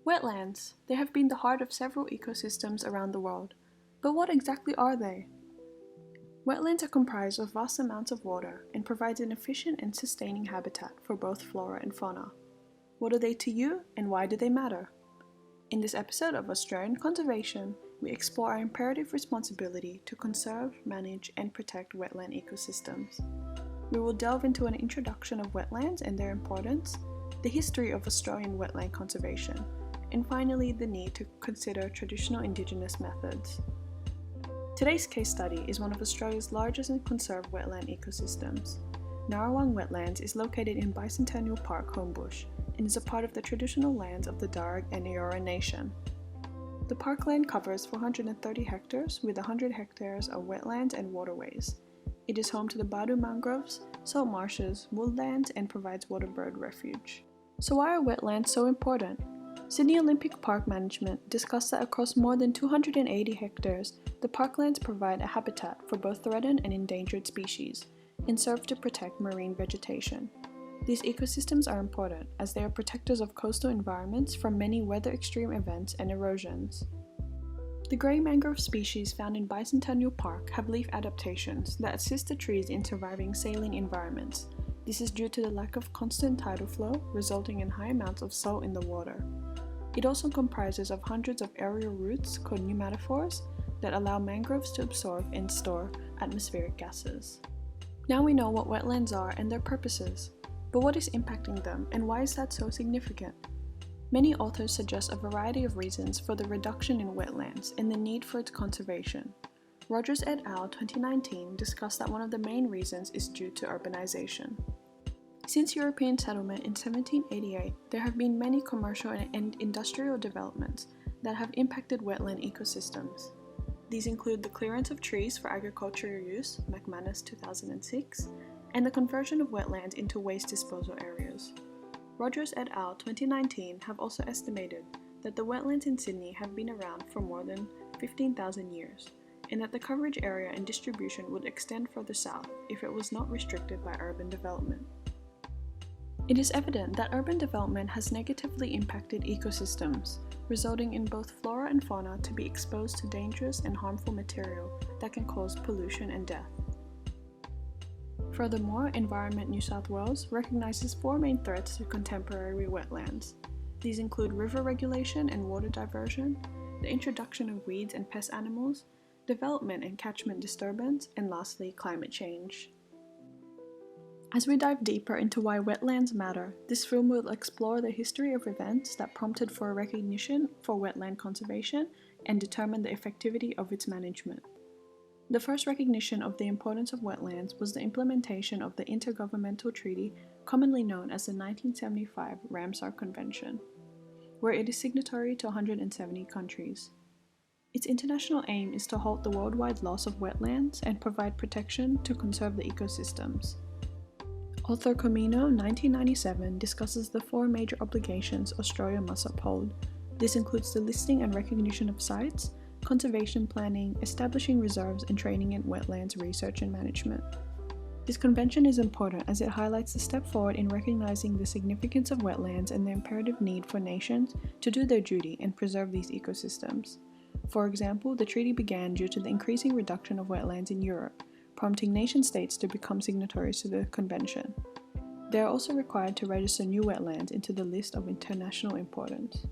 Wetlands. They have been the heart of several ecosystems around the world. But what exactly are they? Wetlands are comprised of vast amounts of water and provides an efficient and sustaining habitat for both flora and fauna. What are they to you and why do they matter? In this episode of Australian Conservation, we explore our imperative responsibility to conserve, manage, and protect wetland ecosystems. We will delve into an introduction of wetlands and their importance, the history of Australian wetland conservation, and finally the need to consider traditional Indigenous methods. Today's case study is one of Australia's largest and conserved wetland ecosystems. Narrawong Wetlands is located in Bicentennial Park, Homebush, and is a part of the traditional lands of the Darug and Eora Nation. The parkland covers 430 hectares with 100 hectares of wetlands and waterways. It is home to the Badu mangroves, salt marshes, woodlands, and provides waterbird refuge. So why are wetlands so important? Sydney Olympic Park Management discussed that across more than 280 hectares, the parklands provide a habitat for both threatened and endangered species, and serve to protect marine vegetation. These ecosystems are important as they are protectors of coastal environments from many weather extreme events and erosions. The grey mangrove species found in Bicentennial Park have leaf adaptations that assist the trees in surviving saline environments. This is due to the lack of constant tidal flow, resulting in high amounts of salt in the water. It also comprises of hundreds of aerial roots called pneumatophores that allow mangroves to absorb and store atmospheric gases. Now we know what wetlands are and their purposes, but what is impacting them and why is that so significant? Many authors suggest a variety of reasons for the reduction in wetlands and the need for its conservation. Rogers et al. 2019 discussed that one of the main reasons is due to urbanization. Since European settlement in 1788, there have been many commercial and industrial developments that have impacted wetland ecosystems. These include the clearance of trees for agricultural use, McManus 2006, and the conversion of wetlands into waste disposal areas. Rogers et al. 2019 have also estimated that the wetlands in Sydney have been around for more than 15,000 years, and that the coverage area and distribution would extend further south if it was not restricted by urban development. It is evident that urban development has negatively impacted ecosystems, resulting in both flora and fauna to be exposed to dangerous and harmful material that can cause pollution and death. Furthermore, Environment New South Wales recognises four main threats to contemporary wetlands. These include river regulation and water diversion, the introduction of weeds and pest animals, development and catchment disturbance, and lastly, climate change. As we dive deeper into why wetlands matter, this film will explore the history of events that prompted for a recognition for wetland conservation and determine the effectivity of its management. The first recognition of the importance of wetlands was the implementation of the Intergovernmental Treaty, commonly known as the 1975 Ramsar Convention, where it is signatory to 170 countries. Its international aim is to halt the worldwide loss of wetlands and provide protection to conserve the ecosystems. Author Comino 1997 discusses the four major obligations Australia must uphold. This includes the listing and recognition of sites, conservation planning, establishing reserves, and training in wetlands research and management. This convention is important as it highlights the step forward in recognizing the significance of wetlands and the imperative need for nations to do their duty and preserve these ecosystems. For example, the treaty began due to the increasing reduction of wetlands in Europe, prompting nation-states to become signatories to the convention. They are also required to register new wetlands into the list of international importance.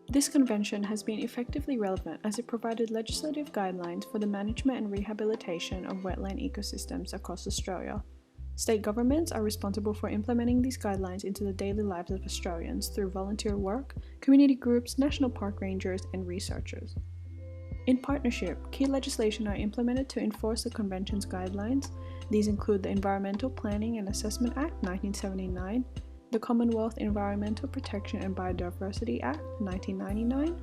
This convention has been effectively relevant as it provided legislative guidelines for the management and rehabilitation of wetland ecosystems across Australia. State governments are responsible for implementing these guidelines into the daily lives of Australians through volunteer work, community groups, national park rangers, and researchers. In partnership, key legislation are implemented to enforce the Convention's guidelines. These include the Environmental Planning and Assessment Act 1979, the Commonwealth Environmental Protection and Biodiversity Act 1999,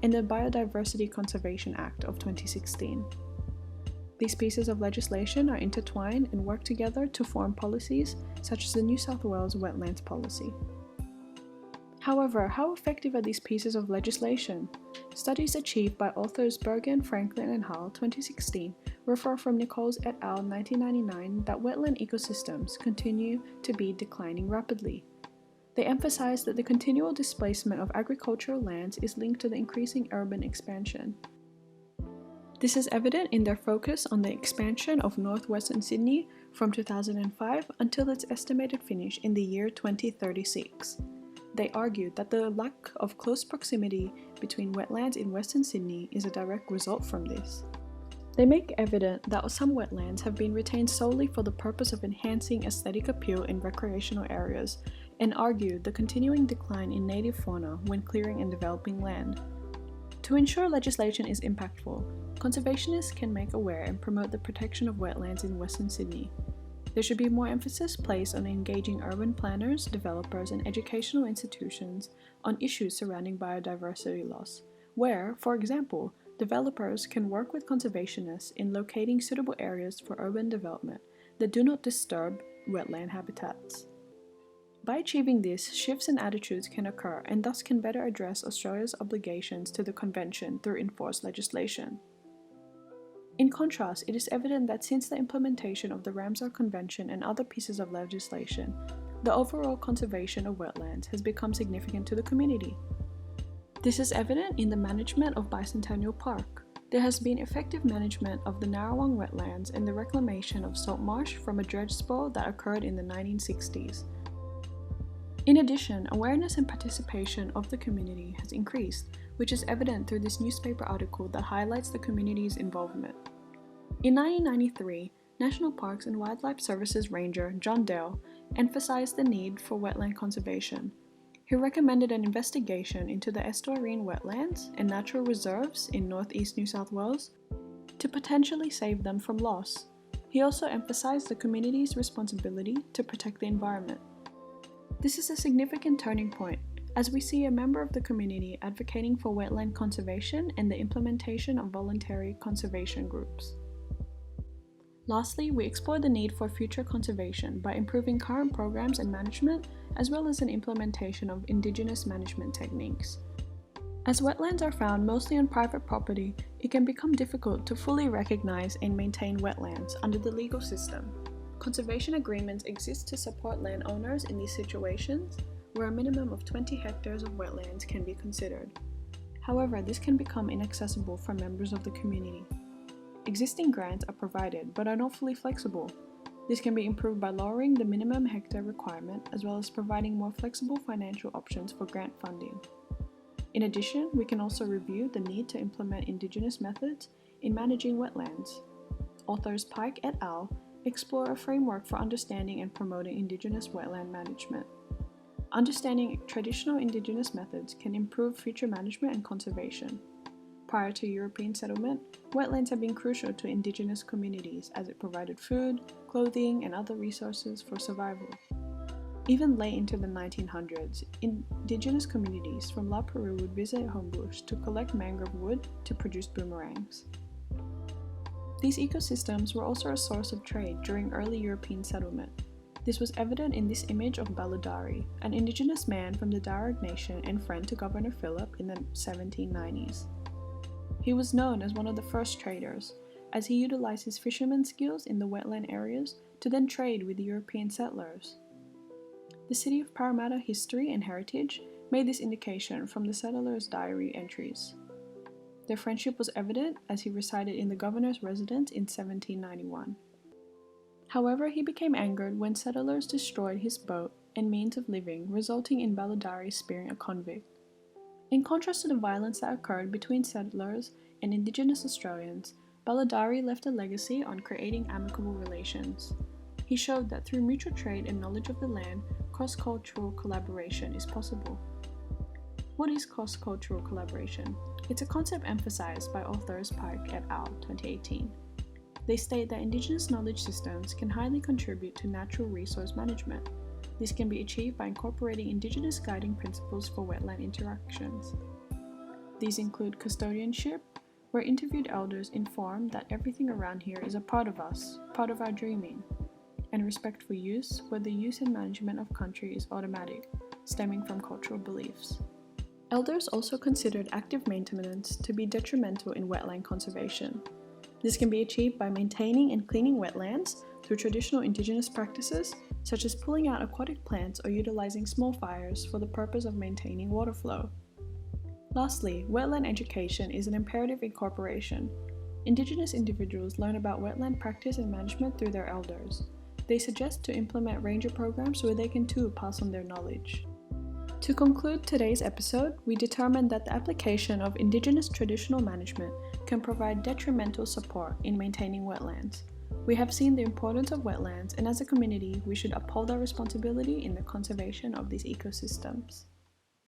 and the Biodiversity Conservation Act of 2016. These pieces of legislation are intertwined and work together to form policies such as the New South Wales Wetlands Policy. However, how effective are these pieces of legislation? Studies achieved by authors Bergen, Franklin, and Hall 2016 refer from Nichols et al. 1999 that wetland ecosystems continue to be declining rapidly. They emphasize that the continual displacement of agricultural lands is linked to the increasing urban expansion. This is evident in their focus on the expansion of northwestern Sydney from 2005 until its estimated finish in the year 2036. They argued that the lack of close proximity between wetlands in Western Sydney is a direct result from this. They make evident that some wetlands have been retained solely for the purpose of enhancing aesthetic appeal in recreational areas, and argued the continuing decline in native fauna when clearing and developing land. To ensure legislation is impactful, conservationists can make aware and promote the protection of wetlands in Western Sydney. There should be more emphasis placed on engaging urban planners, developers, and educational institutions on issues surrounding biodiversity loss, where, for example, developers can work with conservationists in locating suitable areas for urban development that do not disturb wetland habitats. By achieving this, shifts in attitudes can occur and thus can better address Australia's obligations to the Convention through enforced legislation. In contrast, it is evident that since the implementation of the Ramsar Convention and other pieces of legislation, the overall conservation of wetlands has become significant to the community. This is evident in the management of Bicentennial Park. There has been effective management of the Narrawong wetlands and the reclamation of salt marsh from a dredge spill that occurred in the 1960s. In addition, awareness and participation of the community has increased, which is evident through this newspaper article that highlights the community's involvement. In 1993, National Parks and Wildlife Services Ranger John Dale emphasized the need for wetland conservation. He recommended an investigation into the estuarine wetlands and natural reserves in northeast New South Wales to potentially save them from loss. He also emphasized the community's responsibility to protect the environment. This is a significant turning point, as we see a member of the community advocating for wetland conservation and the implementation of voluntary conservation groups. Lastly, we explore the need for future conservation by improving current programs and management, as well as an implementation of Indigenous management techniques. As wetlands are found mostly on private property, it can become difficult to fully recognize and maintain wetlands under the legal system. Conservation agreements exist to support landowners in these situations, where a minimum of 20 hectares of wetlands can be considered. However, this can become inaccessible for members of the community. Existing grants are provided, but are not fully flexible. This can be improved by lowering the minimum hectare requirement, as well as providing more flexible financial options for grant funding. In addition, we can also review the need to implement Indigenous methods in managing wetlands. Authors Pike et al. Explore a framework for understanding and promoting Indigenous wetland management. Understanding traditional Indigenous methods can improve future management and conservation. Prior to European settlement, wetlands have been crucial to Indigenous communities as it provided food, clothing, and other resources for survival. Even late into the 1900s, Indigenous communities from La Peru would visit Homebush to collect mangrove wood to produce boomerangs. These ecosystems were also a source of trade during early European settlement. This was evident in this image of Baludari, an Indigenous man from the Darug Nation and friend to Governor Phillip in the 1790s. He was known as one of the first traders, as he utilized his fisherman skills in the wetland areas to then trade with European settlers. The city of Parramatta history and heritage made this indication from the settlers' diary entries. Their friendship was evident as he resided in the governor's residence in 1791. However, he became angered when settlers destroyed his boat and means of living, resulting in Baludari spearing a convict. In contrast to the violence that occurred between settlers and Indigenous Australians, Baludari left a legacy on creating amicable relations. He showed that through mutual trade and knowledge of the land, cross-cultural collaboration is possible. What is cross-cultural collaboration? It's a concept emphasized by authors Pike et al. 2018. They state that Indigenous knowledge systems can highly contribute to natural resource management. This can be achieved by incorporating Indigenous guiding principles for wetland interactions. These include custodianship, where interviewed elders inform that everything around here is a part of us, part of our dreaming, and respectful use, where the use and management of country is automatic, stemming from cultural beliefs. Elders also considered active maintenance to be detrimental in wetland conservation. This can be achieved by maintaining and cleaning wetlands through traditional Indigenous practices, such as pulling out aquatic plants or utilizing small fires for the purpose of maintaining water flow. Lastly, wetland education is an imperative incorporation. Indigenous individuals learn about wetland practice and management through their elders. They suggest to implement ranger programs where they can too pass on their knowledge. To conclude today's episode, we determined that the application of Indigenous traditional management can provide detrimental support in maintaining wetlands. We have seen the importance of wetlands, and as a community, we should uphold our responsibility in the conservation of these ecosystems.